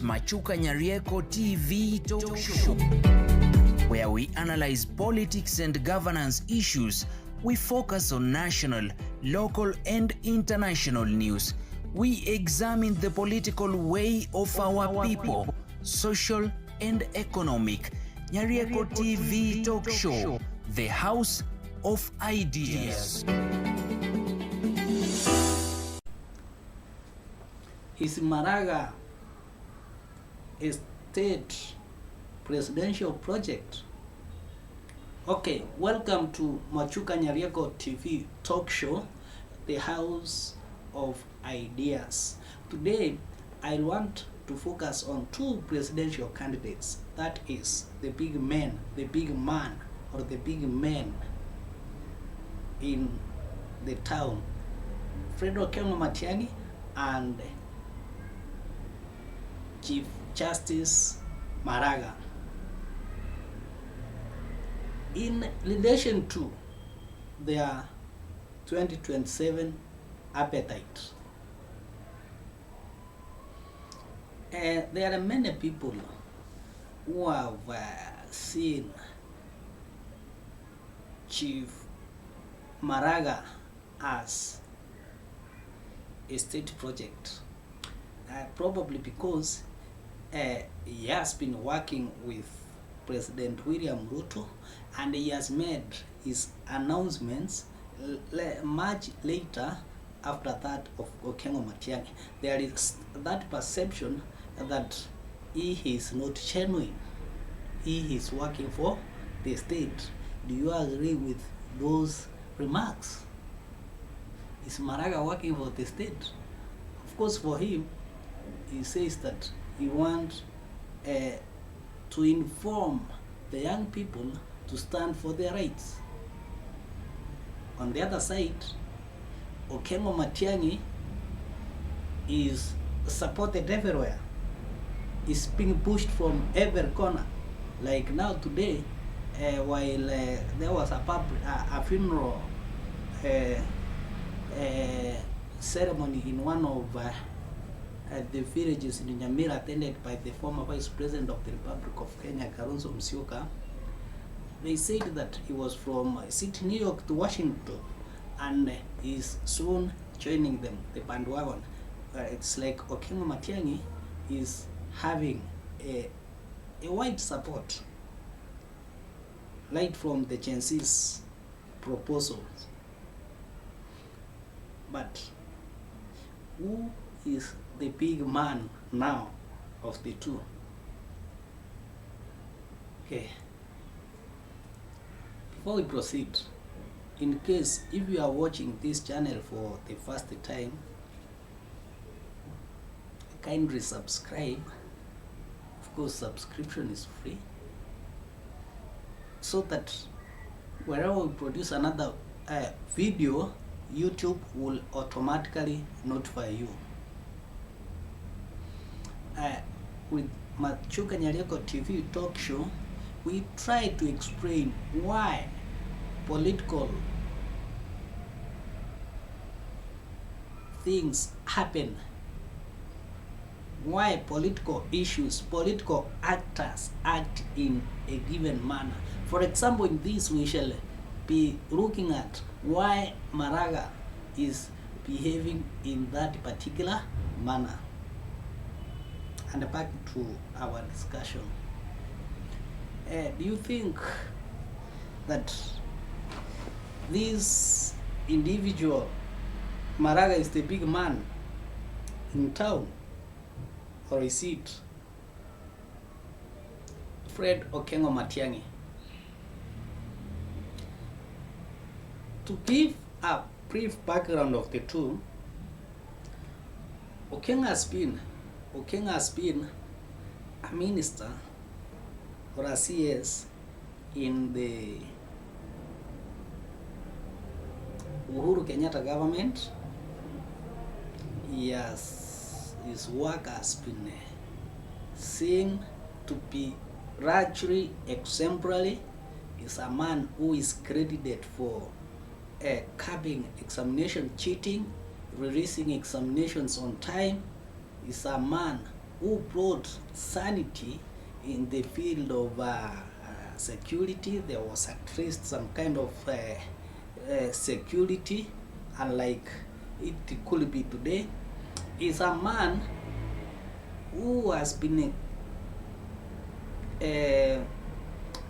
is Machukanyarieko TV Talk Show, where we analyze politics and governance issues. We focus on national, local, and international news. We examine the political way of our people, social and economic. Nyarieko TV Talk Show, the house of ideas. Is Maraga a state presidential project? Okay, welcome to Machukanyarieko TV Talk Show, the house of ideas. Today, I want to focus on two presidential candidates. That is the big man, the big man, or the big men in the town, Matiang'i and Chief Justice Maraga. In relation to their 2027 appetite, there are many people who have seen Chief Maraga as a state project, probably because he has been working with President William Ruto, and he has made his announcements much later after that of Matiang'i. There is that perception that he is not genuine. He is working for the state. Do you agree with those remarks? Is Maraga working for the state? Of course, for him, he says that he wants to inform the young people to stand for their rights. On the other side, Matiang'i is supported everywhere. Is being pushed from every corner. Like now today, while there was a funeral ceremony in one of the villages in Nyamira, attended by the former Vice President of the Republic of Kenya, Machuka, they said that he was from city New York to Washington, and is soon joining them, the bandwagon. It's like Matiang'i is having a wide support, right from the Gen Z's proposals. But who is the big man now of the two? Okay. Before we proceed, in case if you are watching this channel for the first time, kindly subscribe. Of course, subscription is free, so that wherever we produce another video, YouTube will automatically notify you. With Machukanyarieko TV Talk Show, we try to explain why political things happen, why political issues, political actors act in a given manner. For example, in this we shall be looking at why Maraga is behaving in that particular manner. And back to our discussion. Do you think that this individual, Maraga, is the big man in town? Or is it Fred Matiang'i? To give a brief background of the two, Okenga has been a minister or a CS in the Uhuru Kenyatta government. His work has been seen to be largely exemplary. Is a man who is credited for curbing examination cheating, releasing examinations on time. Is a man who brought sanity in the field of security. There was at least some kind of security, unlike it could be today. Is a man who has been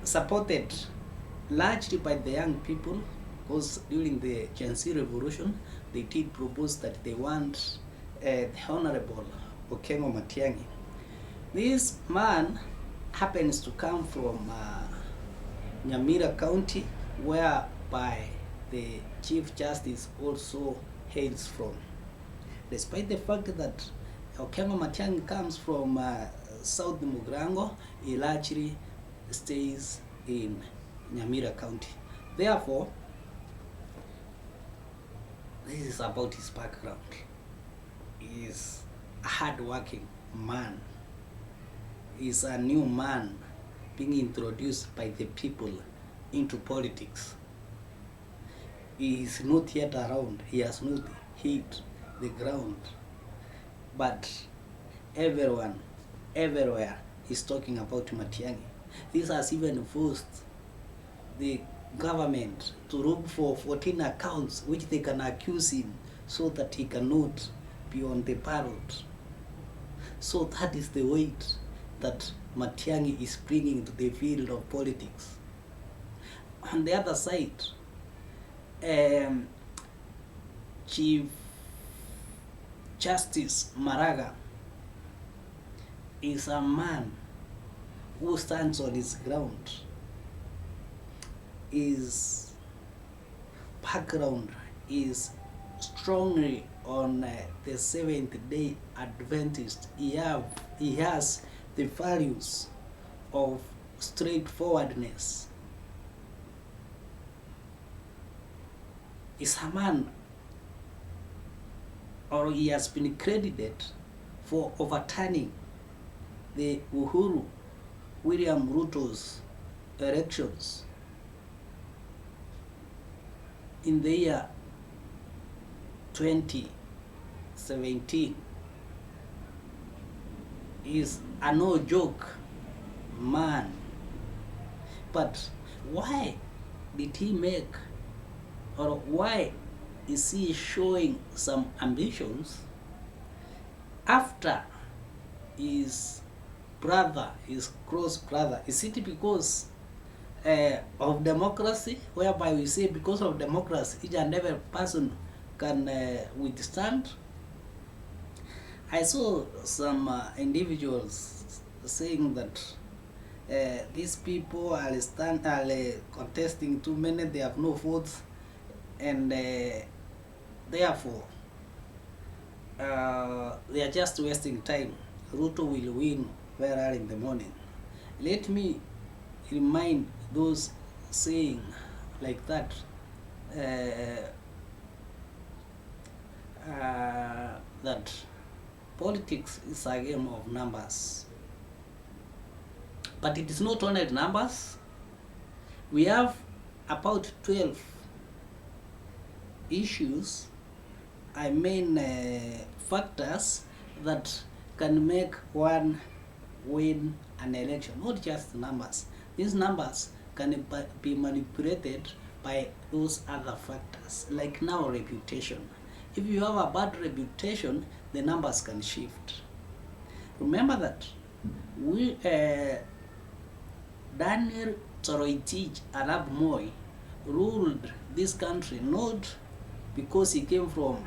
supported largely by the young people, because during the Gen Z revolution they did propose that they want the Honorable Okengo Matiang'i. This man happens to come from Nyamira County, whereby the Chief Justice also hails from. Despite the fact that Okengo Matiang'i comes from South Mugrango, he largely stays in Nyamira County. Therefore, this is about his background. He is a hard-working man. He is a new man being introduced by the people into politics. He is not yet around. He has not hit the ground. But everyone, everywhere is talking about Matiang'i. This has even forced the government to look for 14 accounts which they can accuse him, so that he cannot be on the ballot. So that is the weight that Matiang'i is bringing to the field of politics. On the other side, Chief Justice Maraga is a man who stands on his ground. His background is strongly on the Seventh-day Adventist. He has the values of straightforwardness. Is a man, or he has been credited for overturning the Uhuru William Ruto's elections in the year 2017. Is a no joke man. But why did he make, or why is he showing some ambitions after his brother, his close brother? Is it because of democracy, whereby we say because of democracy each and every person can withstand? I saw some individuals saying that these people are contesting too many, they have no votes, and therefore they are just wasting time. Ruto will win very early in the morning. Let me remind those saying like that, that politics is a game of numbers. But it is not only numbers. We have about 12 issues, factors that can make one win an election, not just numbers. These numbers can be manipulated by those other factors, like now reputation. If you have a bad reputation, the numbers can shift. Remember that Daniel Toroitich Arap Moi ruled this country not because he came from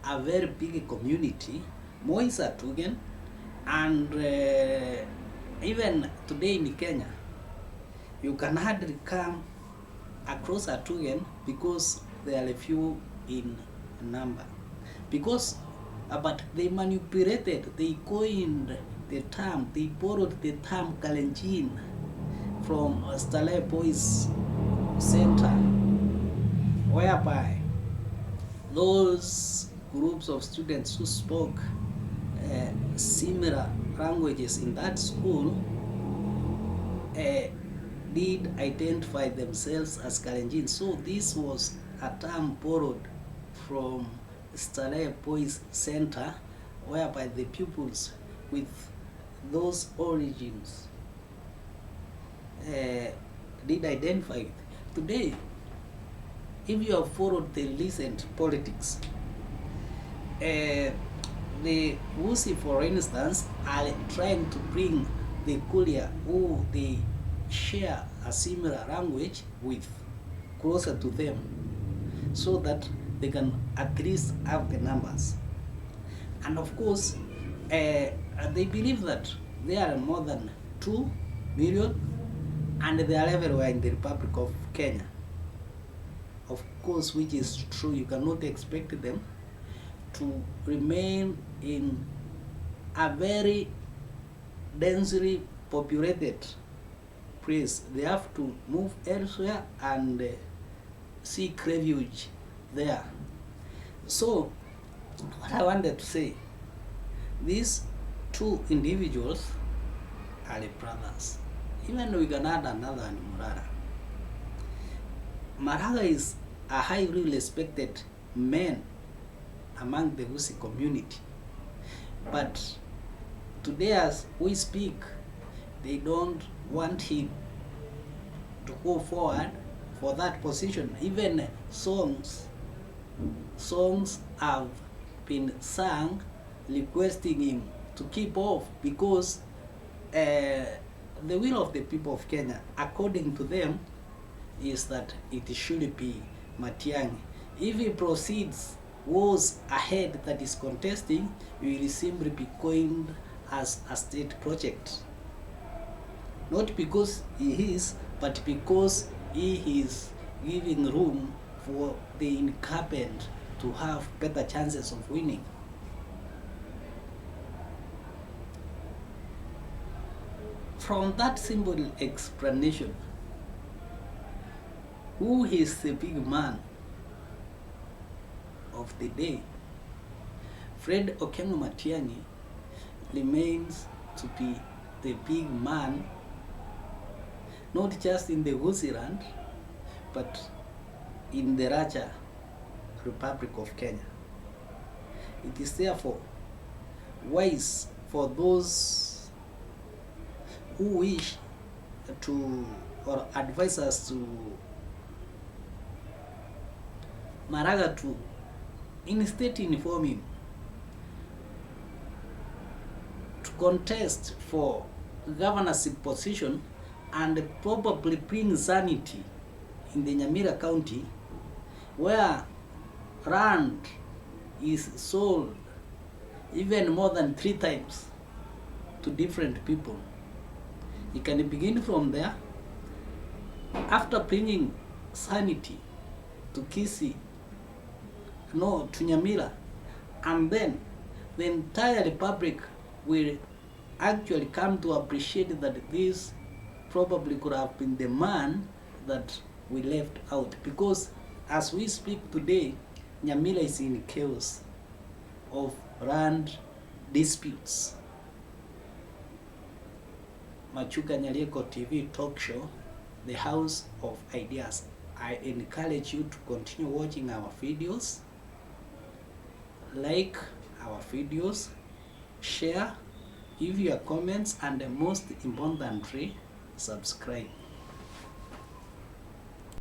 a very big community. Moi is a Tugen, and even today in Kenya, you can hardly come across a Tugen because there are a few in number. But they manipulated, they coined the term, they borrowed the term Kalenjin from Starlight Boys Center, whereby those groups of students who spoke similar languages in that school did identify themselves as Kalenjin. So this was a term borrowed from Starlight Boys Center, whereby the pupils with those origins did identify with. Today, if you have followed the recent politics, the Wusi, for instance, are trying to bring the Kulia who they share a similar language with closer to them, so that they can at least have the numbers. And of course, they believe that there are more than 2 million and they are everywhere in the Republic of Kenya. Of course, which is true. You cannot expect them to remain in a very densely populated place. They have to move elsewhere and seek refuge there. So, what I wanted to say, these two individuals are the brothers. Even we can add another in Maraga. Maraga is a highly respected man among the Wusi community. But today as we speak, they don't want him to go forward for that position. Even songs have been sung requesting him to keep off, because the will of the people of Kenya, according to them, is that it should be Matiang'i. If he proceeds, goes ahead that is contesting, he will simply be coined as a state project. Not because he is, but because he is giving room for the incumbent to have better chances of winning. From that simple explanation, who is the big man of the day? Fred Okengo Matiang'i remains to be the big man, not just in the Wusi land, but in the larger Republic of Kenya. It is therefore wise for those who wish to, or advise us to Maraga, to instead inform him to contest for governorship position and probably bring sanity in the Nyamira County, where land is sold even more than 3 times to different people. You can begin from there. After bringing sanity to Kisii, no, to Nyamira, and then the entire republic will actually come to appreciate that this probably could have been the man that we left out. Because as we speak today, Nyamira is in chaos of land disputes. Machukanyarieko TV talk show, the house of ideas. I encourage you to continue watching our videos, like our videos, share, give your comments, and most importantly, subscribe.